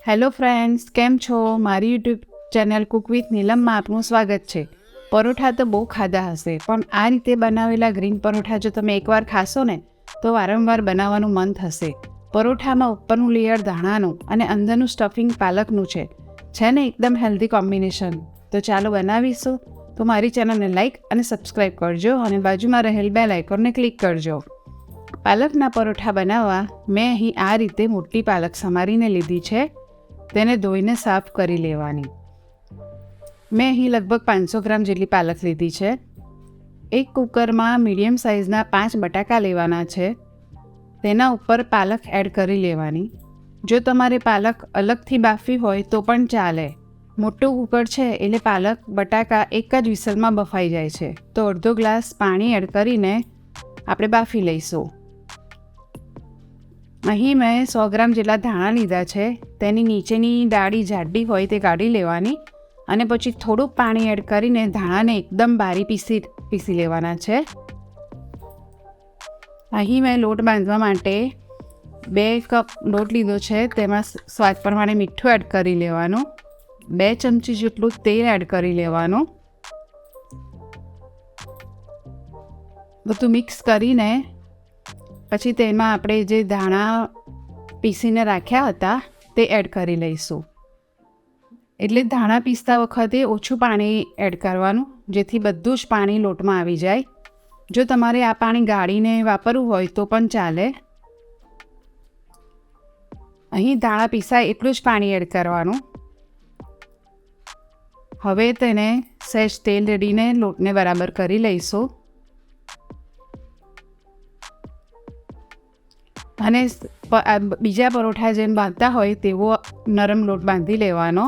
Hello friends, કેમ છો? મારી યુટ્યુબ ચેનલ કુક વિથ નીલમમાં આપનું સ્વાગત છે. પરોઠા તો બહુ ખાધા હશે, પણ આ રીતે બનાવેલા ગ્રીન પરોઠા જો તમે એકવાર ખાશો ને તો વારંવાર બનાવવાનું મન થશે. પરોઠામાં ઉપરનું લેયર ધાણાનું અને અંદરનું સ્ટફિંગ પાલકનું છે ને એકદમ હેલ્ધી કોમ્બિનેશન. તો ચાલો બનાવીશું. તો મારી ચેનલને લાઇક અને સબસ્ક્રાઈબ કરજો અને બાજુમાં રહેલ બેલ આઇકોનને ક્લિક કરજો. પાલકના પરોઠા બનાવવા મેં અહીં આ રીતે મોટી પાલક સમારીને લીધી છે. તેને ધોઈને સાફ કરી લેવાની. મેં અહીં લગભગ 500 ગ્રામ જેટલી પાલક લીધી છે. એક કુકરમાં મીડિયમ સાઇઝના 5 બટાકા લેવાના છે. તેના ઉપર પાલક એડ કરી લેવાની. જો તમારે પાલક અલગથી બાફવી હોય તો પણ ચાલે. મોટું કુકર છે એટલે પાલક બટાકા એક જ વિસલમાં બફાઈ જાય છે. તો અડધો ગ્લાસ પાણી એડ કરીને આપણે બાફી લઈશું. અહીં મેં 100 ગ્રામ જેટલા ધાણા લીધા છે. તેની નીચેની ડાળી જાડી હોય તે કાઢી લેવાની અને પછી થોડુંક પાણી એડ કરીને ધાણાને એકદમ બારી પીસી લેવાના છે. અહીં મેં લોટ બાંધવા માટે 2 કપ લોટ લીધો છે. તેમાં સ્વાદ પ્રમાણે મીઠું એડ કરી લેવાનું. 2 ચમચી જેટલું તેલ એડ કરી લેવાનું. બધું મિક્સ કરીને પછી તેમાં આપણે જે ધાણા પીસીને રાખ્યા હતા તે એડ કરી લઈશું. એટલે ધાણા પીસતા વખતે ઓછું પાણી એડ કરવાનું, જેથી બધું જ પાણી લોટમાં આવી જાય. જો તમારે આ પાણી ગાળીને વાપરવું હોય તો પણ ચાલે. અહીં ધાણા પીસાય એટલું જ પાણી એડ કરવાનું. હવે તેને સહેજ તેલ રેડીને લોટને બરાબર કરી લઈશું. અને બીજા પરોઠા જેમ બાંધતા હોય તેવો નરમ લોટ બાંધી લેવાનો.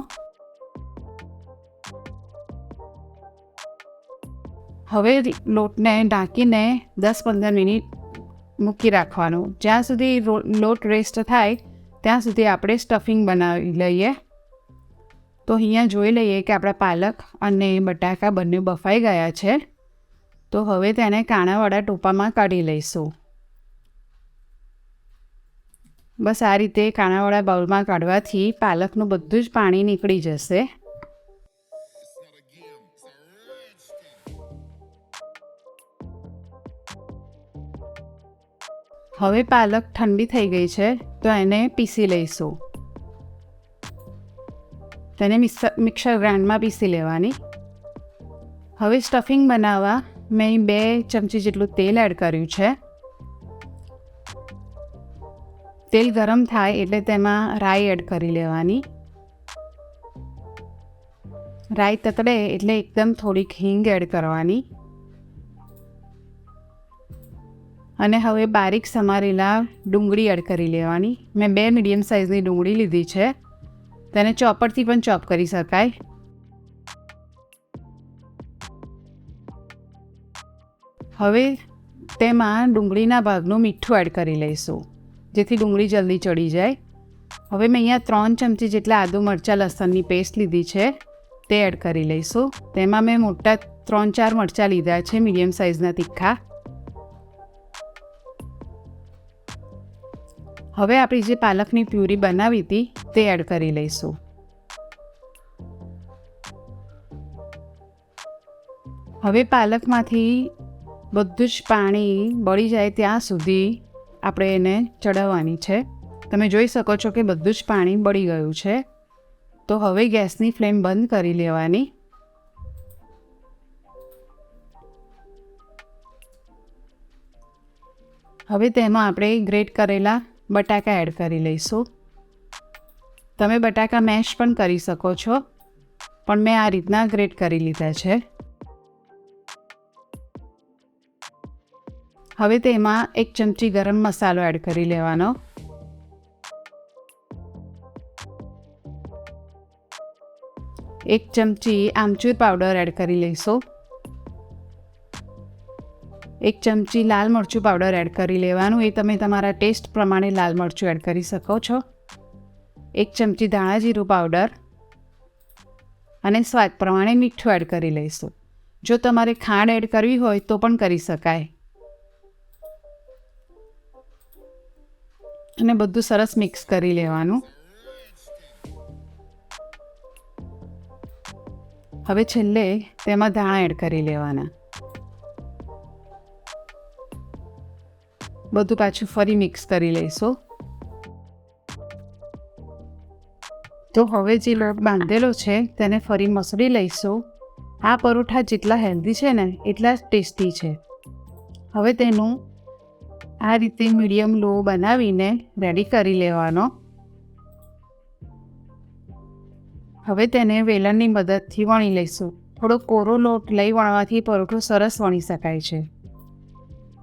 હવે લોટને ઢાંકીને 10-15 મિનિટ મૂકી રાખવાનું. જ્યાં સુધી લોટ રેસ્ટ થાય ત્યાં સુધી આપણે સ્ટફિંગ બનાવી લઈએ. તો અહીંયા જોઈ લઈએ કે આપણા પાલક અને બટાકા બંને બફાઈ ગયા છે. તો હવે તેને કાણાવાળા ટોપામાં કાઢી લઈશું. બસ આ રીતે કાણાવાળા બાઉલમાં કાઢવાથી પાલકનું બધું જ પાણી નીકળી જશે. હવે પાલક ઠંડી થઈ ગઈ છે તો એને પીસી લઈશું. તેને મિક્સર ગ્રાઇન્ડરમાં પીસી લેવાની. હવે સ્ટફિંગ બનાવવા મેં 2 ચમચી જેટલું તેલ એડ કર્યું છે. તેલ ગરમ થાય એટલે તેમાં રાઈ એડ કરી લેવાની. રાઈ તતડે એટલે એકદમ થોડીક હિંગ એડ કરવાની. અને હવે બારીક સમારેલા ડુંગળી એડ કરી લેવાની. મેં 2 મીડિયમ સાઇઝની ડુંગળી લીધી છે. તેને ચોપરથી પણ ચોપ કરી શકાય. હવે તેમાં ડુંગળીના ભાગનું મીઠું એડ કરી લઈશું, જેથી ડુંગળી જલ્દી ચડી જાય. હવે મેં અહીંયા 3 ચમચી જેટલા આદુ મરચાં લસણની પેસ્ટ લીધી છે તે એડ કરી લઈશું. તેમાં મેં મોટા 3-4 મરચાં લીધા છે, મીડિયમ સાઇઝના તીખા. હવે આપણી જે પાલકની પ્યુરી બનાવી હતી તે એડ કરી લઈશું. હવે પાલકમાંથી બધું જ પાણી બળી જાય ત્યાં સુધી આપણે એને ચડાવવાની છે. તમે જોઈ શકો છો કે બધું જ પાણી બળી ગયું છે. તો હવે ગેસની ફ્લેમ બંધ કરી લેવાની. હવે તેમાં આપણે ગ્રેટ કરેલા બટાકા એડ કરી લઈશું. તમે બટાકા મેશ પણ કરી શકો છો, પણ મેં આ રીતના ગ્રેટ કરી લીધા છે. હવે તેમાં 1 ચમચી ગરમ મસાલો એડ કરી લેવાનો. એક ચમચી આમચૂર પાવડર એડ કરી લઈશું. 1 ચમચી લાલ મરચું પાવડર એડ કરી લેવાનું. એ તમે તમારા ટેસ્ટ પ્રમાણે લાલ મરચું એડ કરી શકો છો. 1 ચમચી ધાણા જીરું પાવડર અને સ્વાદ પ્રમાણે મીઠું એડ કરી લઈશું. જો તમારે ખાંડ એડ કરવી હોય તો પણ કરી શકાય. અને બધું સરસ મિક્સ કરી લેવાનું. હવે છેલ્લે તેમાં ધાણા એડ કરી લેવાના. બધું પાછું ફરી મિક્સ કરી લઈશું. તો હવે જે લોટ બાંધેલો છે તેને ફરી મસળી લઈશું. આ પરોઠા જેટલા હેલ્ધી છે ને એટલા જ ટેસ્ટી છે. હવે તેનું આ રીતે મીડિયમ લો બનાવીને રેડી કરી લેવાનો. હવે તેને વેલણની મદદથી વણી લઈશું. થોડો કોરો લોટ લઈ વણવાથી પરોઠો સરસ વણી શકાય છે.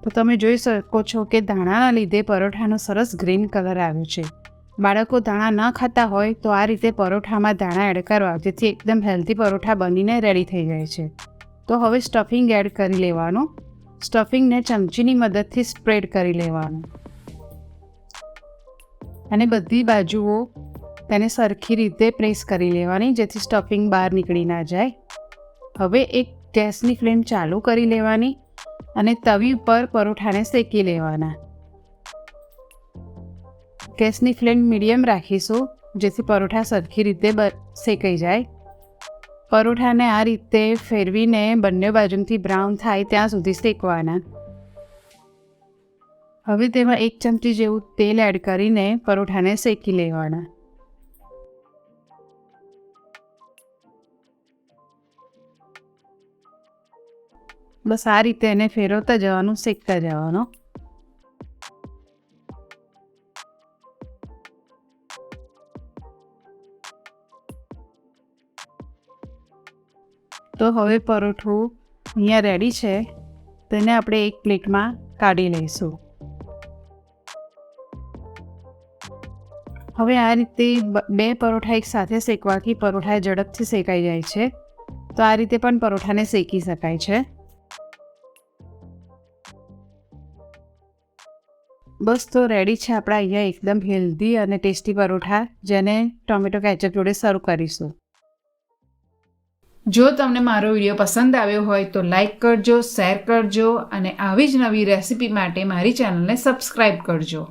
તો તમે જોઈ શકો છો કે ધાણાના લીધે પરોઠાનો સરસ ગ્રીન કલર આવ્યો છે. બાળકો ધાણા ન ખાતા હોય તો આ રીતે પરોઠામાં ધાણા એડ કરવા, જેથી એકદમ હેલ્ધી પરોઠા બનીને રેડી થઈ જાય છે. તો હવે સ્ટફિંગ એડ કરી લેવાનું. સ્ટફિંગને ચમચીની મદદથી સ્પ્રેડ કરી લેવાનું અને બધી બાજુઓ તેને સરખી રીતે પ્રેસ કરી લેવાની, જેથી સ્ટફિંગ બહાર નીકળી ના જાય. હવે એક ગેસની ફ્લેમ ચાલુ કરી લેવાની અને તવી ઉપર પરોઠાને શેકી લેવાના. ગેસની ફ્લેમ મીડિયમ રાખીશું, જેથી પરોઠા સરખી રીતે શેકાઈ જાય. પરોઠાને આ રીતે ફેરવીને બંને બાજુથી બ્રાઉન થાય ત્યાં સુધી શેકવાના. હવે તેમાં 1 ચમચી જેવું તેલ એડ કરીને પરોઠાને શેકી લેવાના. બસ આ રીતે એને ફેરવતા જવાનું, શેકતા જવાનું. તો હવે પરોઠું અહીંયા રેડી છે. તેને આપણે એક પ્લેટમાં કાઢી લઈશું. હવે આ રીતે 2 પરોઠા એક સાથે શેકવાથી પરોઠા ઝડપથી શેકાઈ જાય છે. તો આ રીતે પણ પરોઠાને શેકી શકાય છે. બસ તો રેડી છે આપણા અહીંયા એકદમ હેલ્ધી અને ટેસ્ટી પરોઠા, જેને ટોમેટો કેચઅપ જોડે સર્વ કરીશું. જો તમને મારો વિડીયો પસંદ આવ્યો હોય તો લાઈક કરજો, શેર કરજો અને આવી જ નવી રેસિપી માટે મારી ચેનલને સબસ્ક્રાઈબ કરજો.